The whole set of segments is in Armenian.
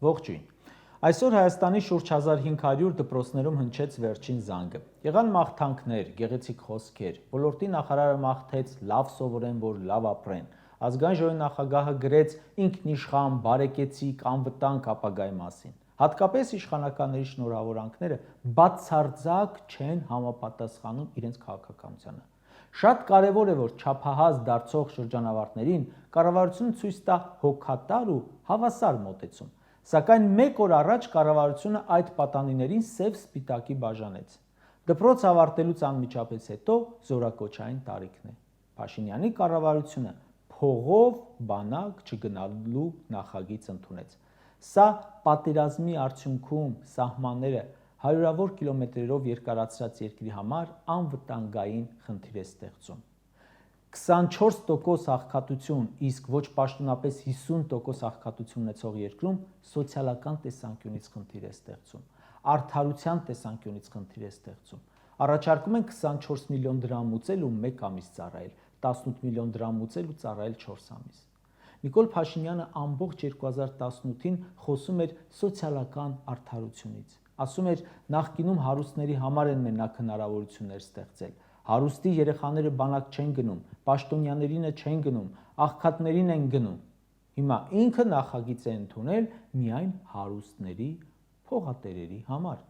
Ողջույն։ Այսօր Հայաստանի շուրջ 1500 դպրոցներում հնչեց վերջին զանգը։ Եղան մաղթանքներ, գեղեցիկ խոսքեր, ոլորտի նախարարը մաղթեց լավ սովորեն, որ լավ ապրեն։ Ազգային ժողովի նախագահը գրեց ինքնիշխան, բարեկեցիկ, անվտանգ ապագայի մասին։ Հատկապես իշխանականների շնորհավորանքները բացարձակ չեն համապատասխանում իրենց քաղաքականությանը։ Շատ կարևոր է, որ չափահաս դարձող շրջանավարտներին կառավարությունը ցույց տա հոգատար ու հավասար մոտեցում, սակայն մեկ օր առաջ կառավարությունը այդ պատանիներին սև սպիտակի բաժանեց։ Դպրոց ավարտելուց անմիջապես հետո զորակոչային տարիքն է։ Փաշինյանի կառավարությունը փողով բանակ չգնալու նախագիծ ընդունեց։ Սա պատերազմի արդյունքում սահմանները հարյուրավոր կիլոմետրերով երկարացրած երկրի համար անվտանգային խնդիր է ստեղծում։ 24% աղքատություն, իսկ ոչ պաշտոնապես 50% աղքատություն ունեցող երկրում սոցիալական տեսանկյունից խնդիր է ստեղծում, արդարության տեսանկյունից խնդիր է ստեղծում։ Առաջարկում են 24 միլիոն դրամ ուծել ու 1 ամիս ծառայել, 18 միլիոն դրամ ուծել ու ծառայել 4 ամիս։ Նիկոլ Փաշինյանը ամբողջ 2018-ին խոսում էր սոցիալական արդարությունից։ Ասում էր, նախկինում հարուստների համար են մենակ հնարավորություններ ստեղծել։ Հարուստի երեխաները բանակ չեն գնում, պաշտոնյաներինը չեն գնում, աղքատներին են գնում։ Հիմա ինքը նախագիծ է ընդունել միայն հարուստների, փողատերերի համար։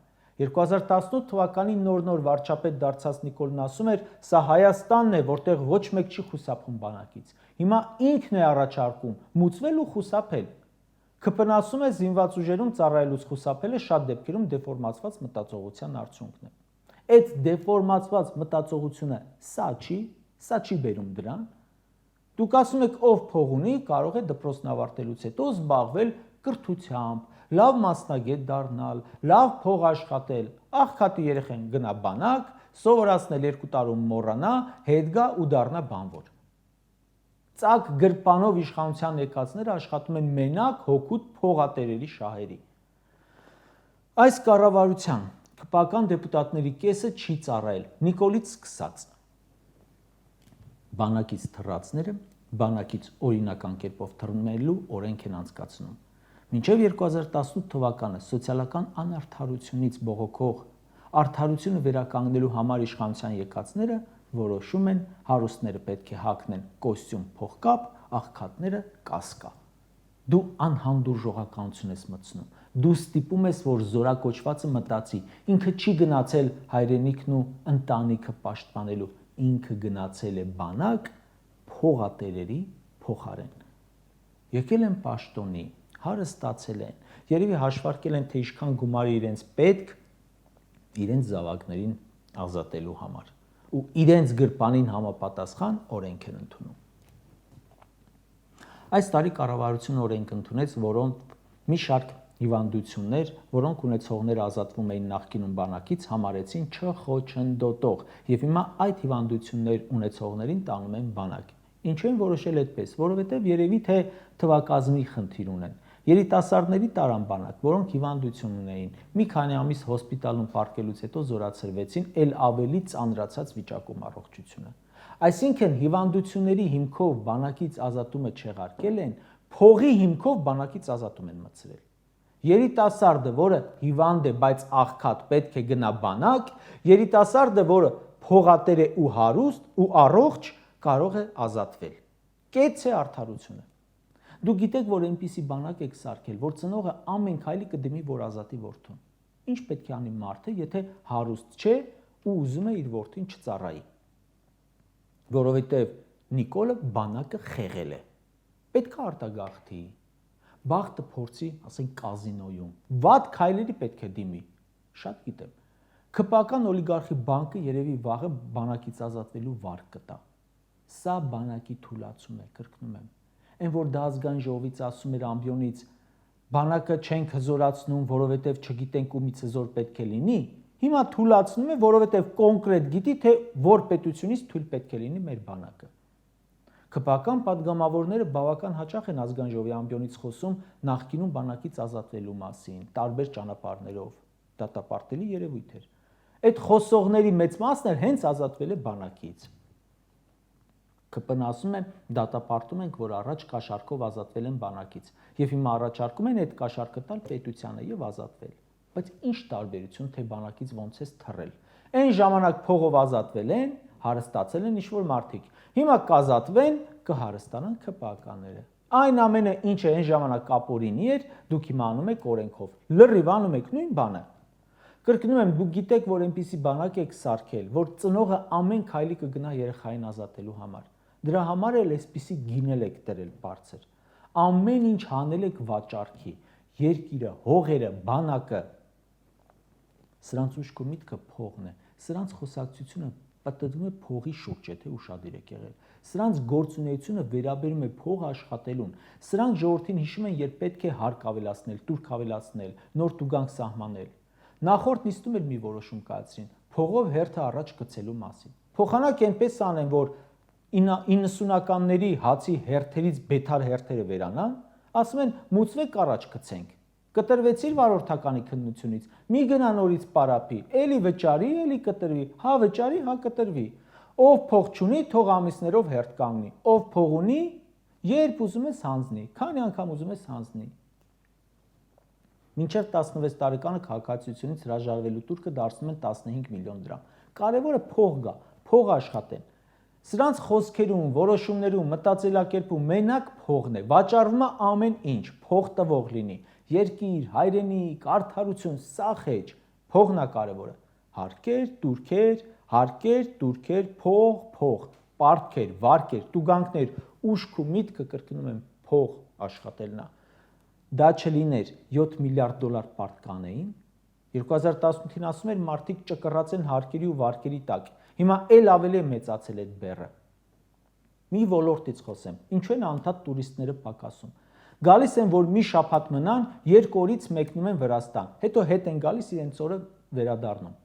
2018 թվականին նոր վարչապետ դարձած Նիկոլն ասում էր, սա Հայաստանն է, որտեղ ոչ մեկ չի խուսափում բանակից։ Հիմա ինքն է առաջարկում մուծվել ու խուսափել։ ՔՊՆ-ն ասում է, զինված ուժերում ծառայելուց խուսափելը շատ դեպքերում դեֆորմացված մտածողության արդյունքն է։ Այդ դեֆորմացված մտածողությունը սա չի բերում դրան։ Դուք ասում եք, ով փող ունի, կարող է դպրոցն ավարտելուց հետո զբաղվել կրթությամբ, լավ մասնագետ դառնալ, լավ փող աշխատել, աղքատի երեխան գնա բանակ, սովորացնել 2 տարում մոռանա, հետ գա ու դառնա բանվոր։ Ծակ գրպանով իշխանության եկածները աշխատում են մենակ հօգուտ փողատերերի շահերի։ Այս կառավարության ԿՊ-ական դեպուտատների կեսը չի ծառայել, Նիկոլից սկսած։ Բանակից թռածները բանակից օրինական կերպով թռնելու օրենք են անցկացնում։ Մինչև 2018 թվականը սոցիալական անարդարությունից բողոքող արդարությունը վերականգնելու համար իշխանության եկածները որոշում են հարուստները պետք է հագնեն կոստյում փողկապ, աղքատները կասկա։ Դու անհանդուրժողականություն ես մտցնում։ Դու ստիպում ես, որ զորակոչվածը մտածի, ինքը չի գնացել հայրենիքն ու ընտանիքը պաշտպանելու, ինքը գնացել է բանակ փողատերերի փոխարեն։ Եկել են պաշտոնի, հարստացել են, երևի հաշվարկել են, թե ինչքան գումարի իրենց պետք իրենց զավակներին ազատելու համար ու իրենց գրպանին համապատասխան օրենք են ընդունում։ Այս տարի կառավարությունը օրենք ընդունեց, որոնք մի շարք հիվանդություններ, որոնք ունեցողները ազատվում էին նախկինում բանակից, համարեցին չխոչընդոտող եւ հիմա այդ հիվանդություններ ունեցողներին տանում են բանակ։ Ինչու են որոշել այդպես, որովհետեւ երևի թե թվակազմի խնդիր ունեն։ Երիտասարդների տարան բանակ, որոնք հիվանդություն ունեին, մի քանի ամիս հոսպիտալում պարկելուց հետո զորացրվեցին, ել ավելի ծանրացած վիճակում առողջությունը։ Այսինքն հիվանդությունների հիմքով բանակից ազատումը չեղարկել են, փողի հիմքով բանակից ազատում են մտցրել։ Երիտասարդը, որը հիվանդ է, բայց աղքատ, պետք է գնա բանակ, երիտասարդը, որը փողատեր է ու հարուստ ու առողջ, կարող է ազատվել։ Կեց է արդարությունը։ Դուք գիտեք, որ այնպիսի բանակ եք սարքել, որ ծնողը ամեն քայլի կդիմի, որ ազատի որդուն։ Ինչ պետք է անի մարդը, եթե հարուստ չէ ու ուզում է իր որդին չծառայի։ Որովհետև Նիկոլը բանակը խեղել է։ Պետք է արտագաղթի, բախտը փորձի, ասենք կազինոյում, վատ քայլերի պետք է դիմի։ Շատ գիտեմ։ ԿՊ-ական օլիգարխի բանկը երևի վաղը բանակից ազատվելու վարկ կտա։ Սա բանակի թուլացում է, կրկնում եմ։ Այն որ դա ազգային ժողովից ասում էր ամբիոնից, բանակը չենք հզորացնում, որովհետև չգիտենք ումից հզոր պետք է լինի, հիմա թուլացնում է, որովհետև կոնկրետ գիտի, թե որ պետությունից թույլ պետք է լինի մեր բանակը։ ԿՊ-ական падգամավորները բավական հաճախ են ազգային ժողովի ամբիոնից խոսում նախկինում բանակից ազատվելու մասին, տարբեր ճանապարհներով, դատապարտելի երևույթ էր։ Այդ խոսողների մեծ մասն էլ հենց ազատվել է բանակից։ ԿՊ-ն ասում է, դատապարտում ենք, որ առաջ կաշառքով ազատվել են բանակից, եւ հիմա առաջարկում են այդ կաշառքը տալ պետությանը եւ ազատվել։ Բայց ինչ տարբերություն, թե բանակից ոնց է թռել։ Այն ժամանակ փողով ազատվել են, հարստացել են ինչ-որ մարդիկ։ Հիմա կազատվեն, կհարստանան ԿՊ-ականները։ Այն ամենը, ինչը այն ժամանակ ապօրինի էր, դուք հիմա անում եք օրենքով։ Լրիվ անում եք նույն բանը։ Կրկնում եմ, դուք գիտեք, որ այնպիսի բանակ եք սարքել, որ ծնողը ամեն քայլի կգնա երեխային ազատելու համար։ Դրա համար էլ այսպիսի գինել եք դրել բարձր։ Ամեն ինչ հանել եք վաճառքի, երկիրը, հողերը, բանակը։ Սրանց ուշքը միտքը փողն է։ Սրանց խոսակցությունը պատտվում է փողի շուրջ, եթե ուշադիր եք եղել։ Սրանց գործունեությունը վերաբերում է փող աշխատելուն։ Սրանք ժողովրդին հիշում են, երբ պետք է հարկ ավելացնել, տուրք ավելացնել, նոր տուգանք սահմանել։ Նախորդ նիստում էլ մի որոշում կայացրին փողով հերթը առաջ գցելու մասին։ Փոխանակ այնպես անեն, որ 90-ականների հացի հերթերից բեթար հերթերը վերանան, ասում են մուծվեք առաջ գցենք։ Կտրվեցիր վարորդականի քննությունից, մի գնա նորից պարապի, էլի վճարի, էլի կտրվի, հա վճարի, հա կտրվի։ Ով փող չունի, թող ամիսներով հերթ կանգնի։ Ով փող ունի, երբ ուզում ես հանձնի, քանի անգամ ուզում ես հանձնի։ Մինչև 16 տարեկանը քաղաքացիությունից հրաժարվելու տուրքը դարձնում են 15 միլիոն դրամ։ Կարևորը փող գա, փող աշխատեն։ Սրանց խոսքերում, որոշումներում, մտածելակերպում մենակ փողն է։ Վաճառվում է ամեն ինչ, փող տվող լինի։ Երկիր, հայրենիք, արդարություն, սախեջ, փողն է կարևորը։ Հարկեր, տուրքեր, փող, պարտքեր, վարկեր, տուգանքներ, ուշք ու միտքը կրկնում եմ փող աշխատելն է։ Դա չլիներ 7 միլիարդ դոլար պարտ կանեին։ 2018-ին ասում էր մարդիկ ճկռած են հարկերի ու վարկերի տակ։ Հիմա էլ ավելի է մեծացել այդ բեռը։ Մի ոլորտից խոսեմ, ինչու են անդադ տուրիստները պակասում։ Գալիս են, որ մի շաբաթ մնան, 2 օրից մեկնում են Վրաստան, հետո հետ են գալիս իրենց օրը վերադառնում։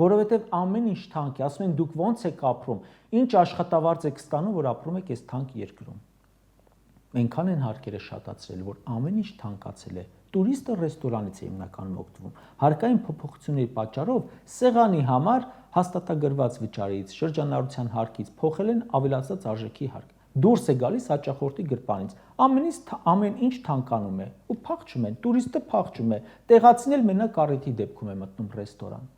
Որովհետև ամեն ինչ թանկ է, ասում են դուք ոնց եք ապրում, ինչ աշխատավարձ եք ստանում, որ ապրում եք այս թանկ երկրում։ Այնքան են հարկերը շատացրել, որ ամեն ինչ թանկացել է։ Տուրիստը ռեստորանից է հիմնականում օգտվում։ Հարկային փոփոխությունների պատճառով սեղանի համար հաստատագրված վճարից, շրջանառության հարկից փոխել են ավելացած արժեքի հարկ։ Դուրս է գալիս հաճախորդի գրպանից։ Ամեն ինչ թանկանում է ու փախչում են, տուրիստը փախչում է, տեղացին էլ մենակ առիթի դեպքում է մտնում ռեստորան։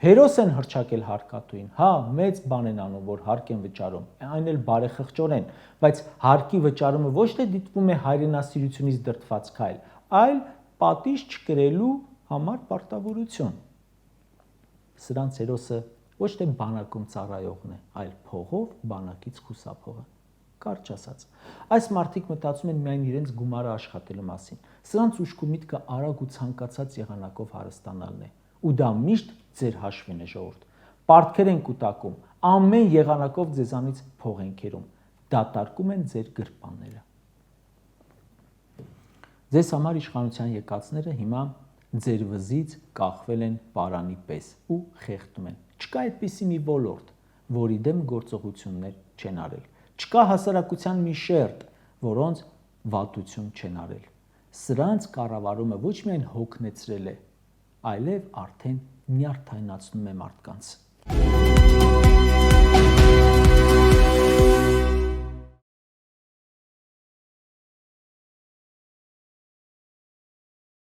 Հերոս են հռչակել հարկատուին, հա, մեծ բան են անում, որ հարկ են վճարում, այն էլ բարեխղճորեն, բայց հարկի վճարումը ոչ թե դիտվում է հայրենասիրությունից դրդված քայլ, այլ պատիժ չկրելու համար պարտավորություն։ Սրանց հերոսը ոչ թե բանակում ծառայողն է, այլ փողով բանակից խուսափողը։ Կարճ ասած, այս մարդիկ մտածում են միայն իրենց գումարը աշխատելու մասին։ Սրանց ուշք ու միտքը արագ ու ցանկացած եղանակով հարստանալն է, ու դա միշտ ձեր հաշվին է, ժողովուրդ։ Պարտքեր են կուտակում, ամեն եղանակով ձեզանից փող են քերում, դատարկում են ձեր գրպանները։ Ձեզ համար իշխանության եկածները հիմա ձեր վզից կախվել են պարանի պես ու խեղդում են։ Չկա այդպիսի մի ոլորտ, որի դեմ գործողություններ չեն արել։ Չկա հասարակության մի շերտ, որոնց վատություն չեն արել։ Սրանց կառավարումը ոչ միայն հոգնեցրել է, այլև արդեն նյարդայնացնում է մարդկանց։